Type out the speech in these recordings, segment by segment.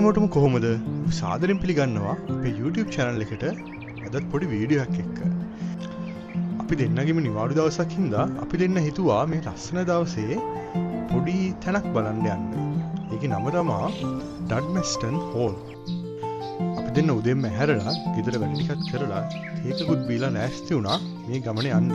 හැමෝටම කොහොමද? සාදරයෙන් පිළිගන්නවා අපේ YouTube channel එකට අදත් පොඩි වීඩියෝ එකක් එක්ක. අපි දෙන්නගෙම නිවාඩු දවසක් හින්දා අපි දෙන්න හිතුවා මේ ලස්සන දවසේ පොඩි තැනක් බලන්න යන්න. ඒකේ නම තමයි ඩඩ්මස්ටන් හෝල්. අපි දෙන්න උදේම ඇහැරලා ගෙදර වැඩ ටිකක් කරලා කේකකුත් බීලා නැස්ති වුණා මේ ගමනේ යන්න.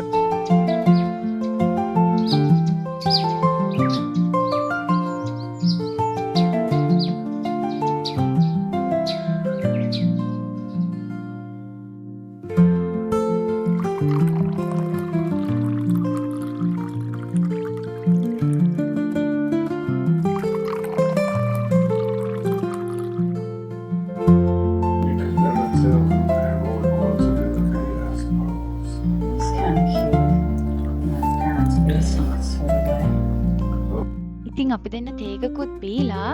ඉතින් අපි දෙන්න තේකකුත් බීලා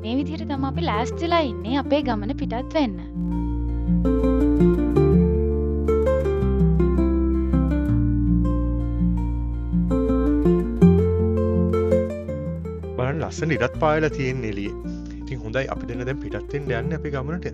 මේ විදිහට තමයි අපි ලෑස්තිලා ඉන්නේ අපේ ගමන පිටත් වෙන්න. බලන්න ලස්සන ඉරත් පායලා තියෙන එළියේ. ඉතින් හොඳයි අපි දෙන්න දැන් පිටත් වෙන්න යන්නේ අපේ ගමනට.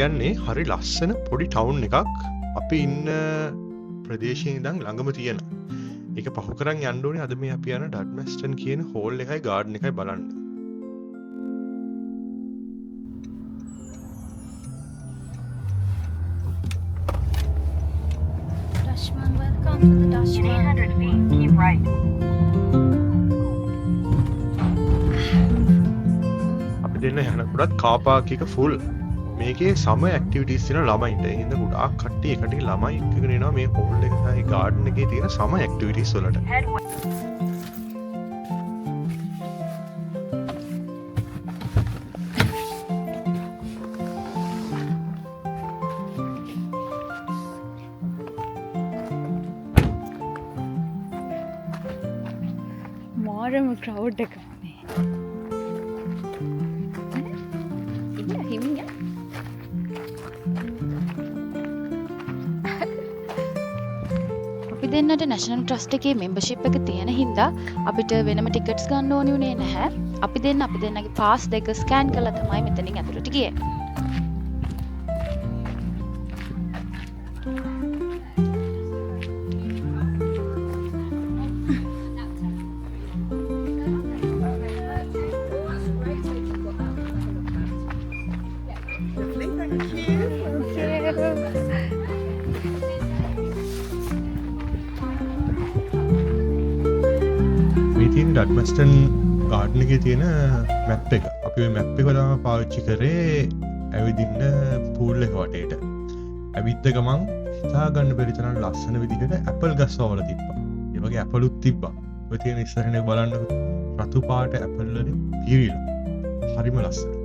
කියන්නේ හරි ලස්සන පොඩි ටවුන් එකක් අපි ඉන්න ප්‍රදේශයේ ඉඳන් ළඟම තියෙන. ඒක පහු කරන් යන්න ඕනේ අද මේ අපි යන ඩඩ්මස්ටන් කියන හෝල් එකයි ගාඩන් එකයි බලන්න. Dashman, welcome to the Dashman. In 800 feet, keep right. අපි දෙන්න යනකොටත් කාර් පාක් එක ෆුල්. මේකේ සම ඇක්ටිවිටීස් තියෙන ළමයින්ට. ඒ හින්දා ගොඩාක් කට්ටිය එකට ළමයි එක්කගෙන එනවා මේ හෝල් එක සහ ගාඩන් එකේ තියෙන සම ඇක්ටිවිටීස් වලට. මාරම ක්‍රවුඩ් එකක් මේ. ඉන්න හිමියා. අපි දෙන්නට නැෂනල් ට්‍රස්ට් එකේ මෙම්බර්ෂිප් එක තියෙන හින්දා අපිට වෙනම ටිකට්ස් ගන්න ඕනි උනේ නැහැ. අපි දෙන්නගේ පාස් දෙක ස්කෑන් කරලා තමයි මෙතනින් ඇතුළට ගියේ. ඩඩ්මස්ටන් ගාඩන් එකේ තියෙන මැප් එක. අපි ওই මැප් එක තමයි පාවිච්චි කරේ ඇවිදින්න පූල් එක වටේට. ඇවිද්ද ගමන් හිතා ගන්න බැරි තරම් ලස්සන විදිහට ඇපල් ගස් වල තිබ්බා. ඒ වගේ ඇපලුත් තිබ්බා. ඔය තියෙන ඉස්සරහනේ බලන්නකො. රතු පාට ඇපල් වලින් පිරීලා. හරිම ලස්සනයි.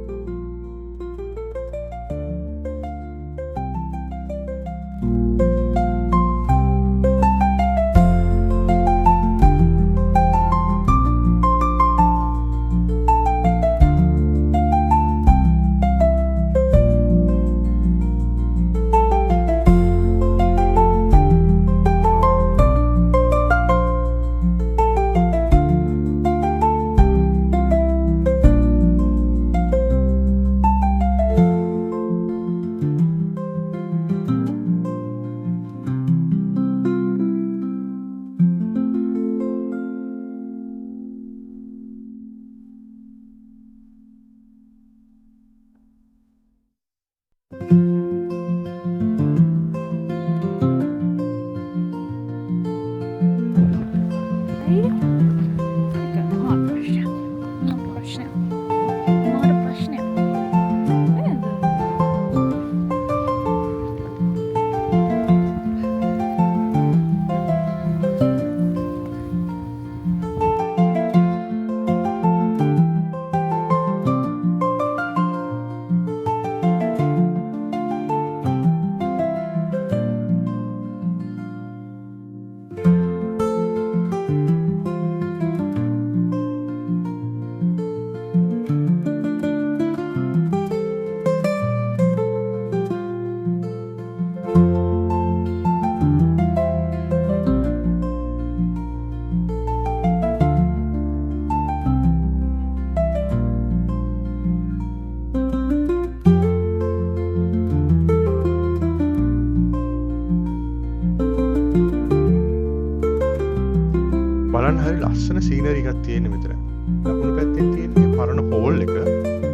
බලන්න හරි ලස්සන සීනරි එකක් තියෙන්නේ මෙතන. දකුණු පැත්තෙන් තියෙන්නේ පරණ හෝල් එක.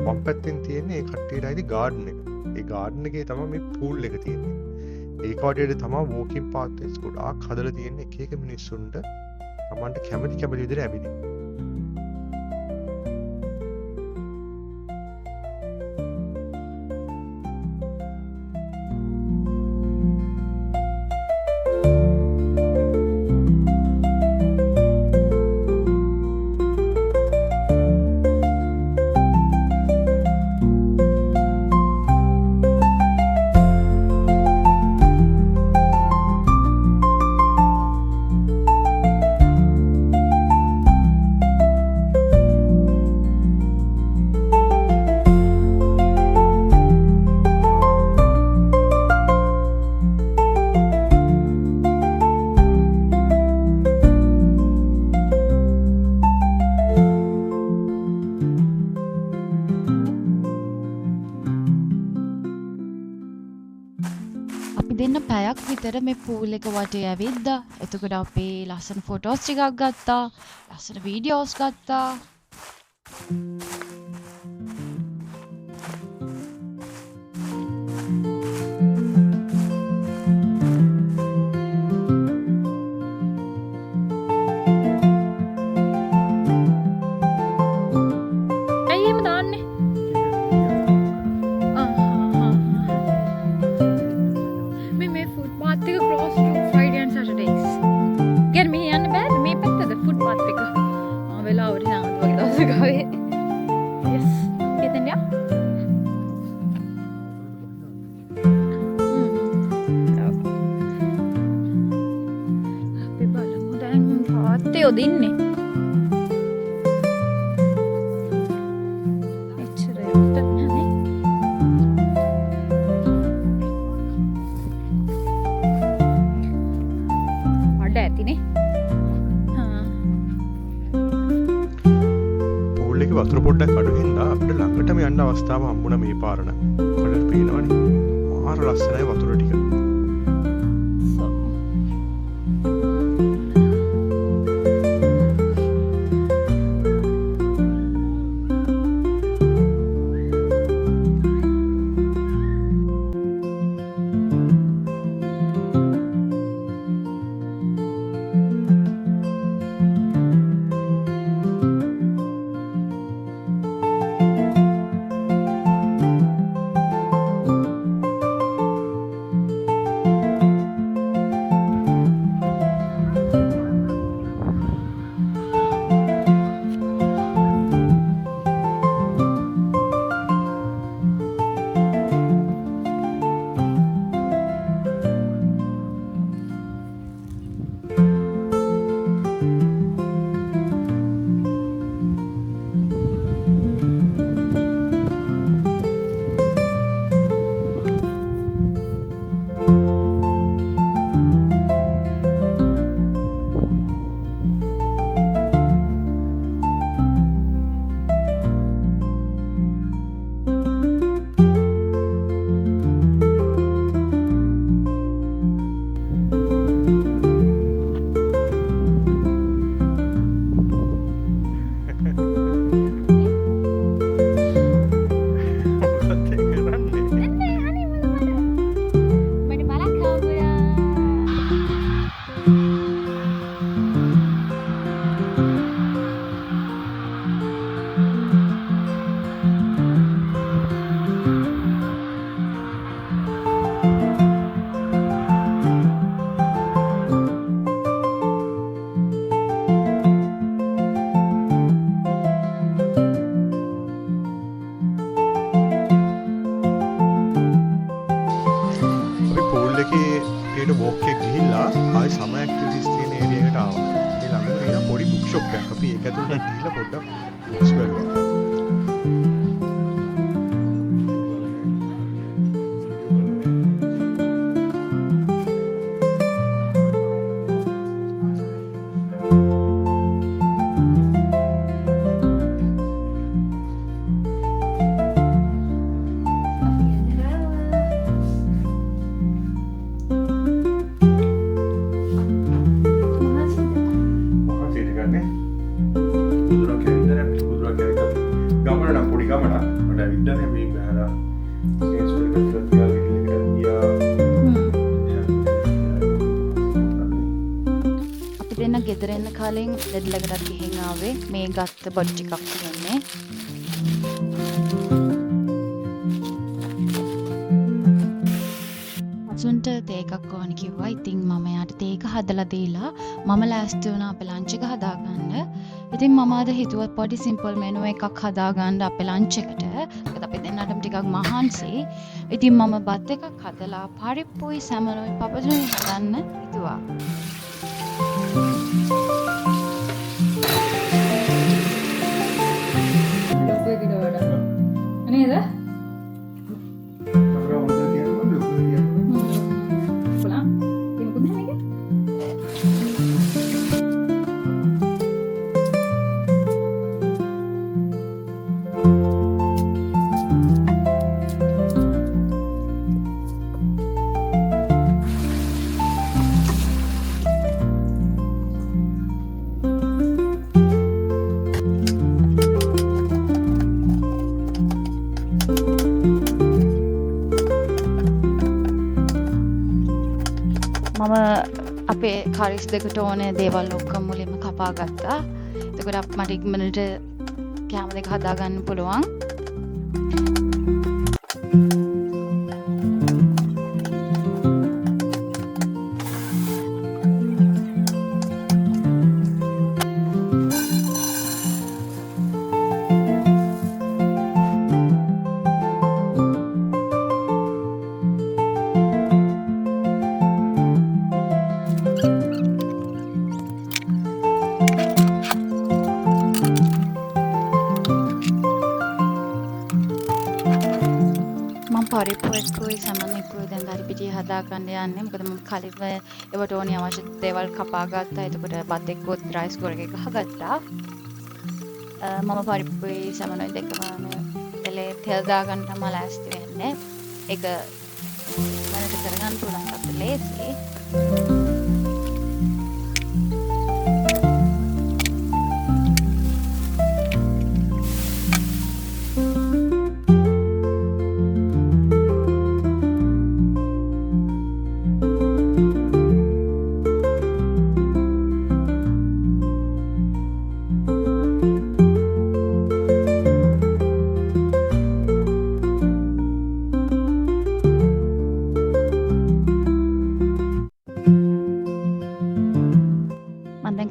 වම් පැත්තෙන් තියෙන්නේ ඒ කට්ටියට අයිති ගාඩන් එක. ඒ ගාඩන් එකේ තමයි මේ පූල් එක තියෙන්නේ. ඒක වටේට තමයි වෝකින් පාත් එකක් ගොඩාක් හදලා තියෙන්නේ එක එක මිනිස්සුන්ට තමන්ට කැමති විදිහට ඇවිදින්න. අපි දෙන්න පැයක් විතර මේ පූල් එක වටේ ඇවිද්දා. එතකොට අපි ලස්සන ෆොටෝස් ටිකක් ගත්තා. ලස්සන වීඩියෝස් ගත්තා. ඇයි එහෙම දාන්නේ? මේ ෆුට්පාත් එක ක්ලෝස් ටු ෆ්‍රයිඩේ ඇන්ඩ් සැටර්ඩේස්. කියන්නේ මෙහෙ යන්න බෑද? මේ පැත්තද ෆුට්පාත් එක? වෙලාවට යනවා වගේ දවසක ආවේ. yes. එතන යා. අපි බලමු දැන් පාත්තේ යොදින්නේ. එච්චර යට නැහැ. ඇතිනේ. පූල් එකේ වතුර පොඩ්ඩක් අඩු හින්දා අපිට ළඟටම යන්න අවස්ථාව හම්බුණා මේ පාරණ. ඔයාලට පේනවනේ. මාර ලස්සනයි වතුර ටික. ඒකට වෝක් එක ගිහිල්ලා ආයි සම ඇක්ටිවිටිස් තියෙන ඒරියා එකට ආවා. ඒ ළඟ තියෙන පොඩි බුක් ෂොප් එකක්. අපි ඒක ඇතුළට ගිහිල්ලා පොඩ්ඩක් බුක්ස් බැලුවා. ගෙදර එන්න කලින් දෙඩලකටත් ගිහින් ආවේ. මේ ගත්ත බොඩි ටිකක් තියෙන්නේ. අසුන්ට තේ එකක් ඕන කිව්වා. ඉතින් මම යාට තේ එක හදලා දීලා මම ලෑස්ති වුණා අපේ ලන්ච් එක හදාගන්න. ඉතින් මම අද හිතුවත් පොඩි සිම්පල් මෙනු එකක් හදාගන්න අපේ ලන්ච් එකට. මොකද අපි දෙන්නටම ටිකක් මහන්සි. ඉතින් මම බත් එකක් හදලා පරිප්පුයි සැමනුයි පපදුයි හදන්න හිතුවා. නේද? මම අපේ කරිස් දෙකට ඕනේ දේවල් ඔක්කොම මුලින්ම කපා ගත්තා. එතකොට මට ඉක්මනට කැම දෙක හදා ගන්න පුළුවන්. පරිප්පුයි සමනෙකුයි දැන් හරි පිටිය හදා ගන්න යන්නේ. මොකද මම කලින්ම ඒවට ඕනේ අවශ්‍ය දේවල් කපා ගත්තා. එතකොට බත් එක්කත් රයිස් කෝර් එක ගහගත්තා. මම පරිප්පුයි සමනුයි දෙකම එලේ තෙල් දාගන්න තමයි ලෑස්ති වෙන්නේ. ඒක මනට කරගන්න පුළුවන් අපිට ලේසි.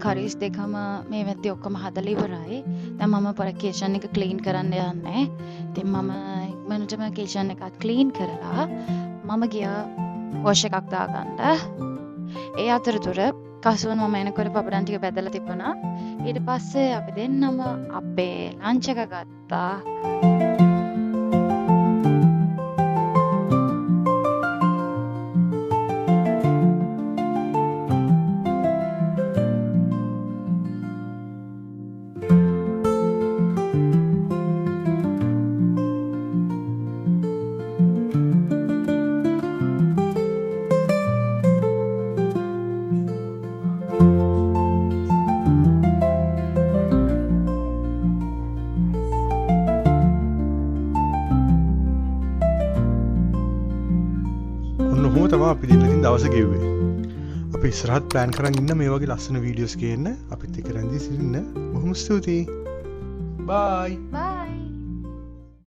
කරිස් දෙකම මේ වෙද්දි ඔක්කොම හදලා ඉවරයි. දැන් මම පොර කිචන් එක ක්ලීන් කරන්න යන්නේ. ඉතින් මම ඉක්මනටම කිචන් එකත් ක්ලීන් කරලා මම ගියා වොෂ් එකක් දාගන්න. ඒ අතරතුර කසුවන් මම එනකොට පපඩම් ටික බැදලා තිබුණා. ඊට පස්සේ අපි දෙන්නම අපේ ලන්ච් එක ගත්තා. ඔහොම තමයි අපි දෙන්න ඉතින් දවස ගෙව්වේ. අපි ඉස්සරහත් ප්ලෑන් කරන් ඉන්න මේ වගේ ලස්සන වීඩියෝස් ගේන්න අපිත් එක්ක රැඳී සිටින්න. බොහොම ස්තුතියි. බයි. බයි.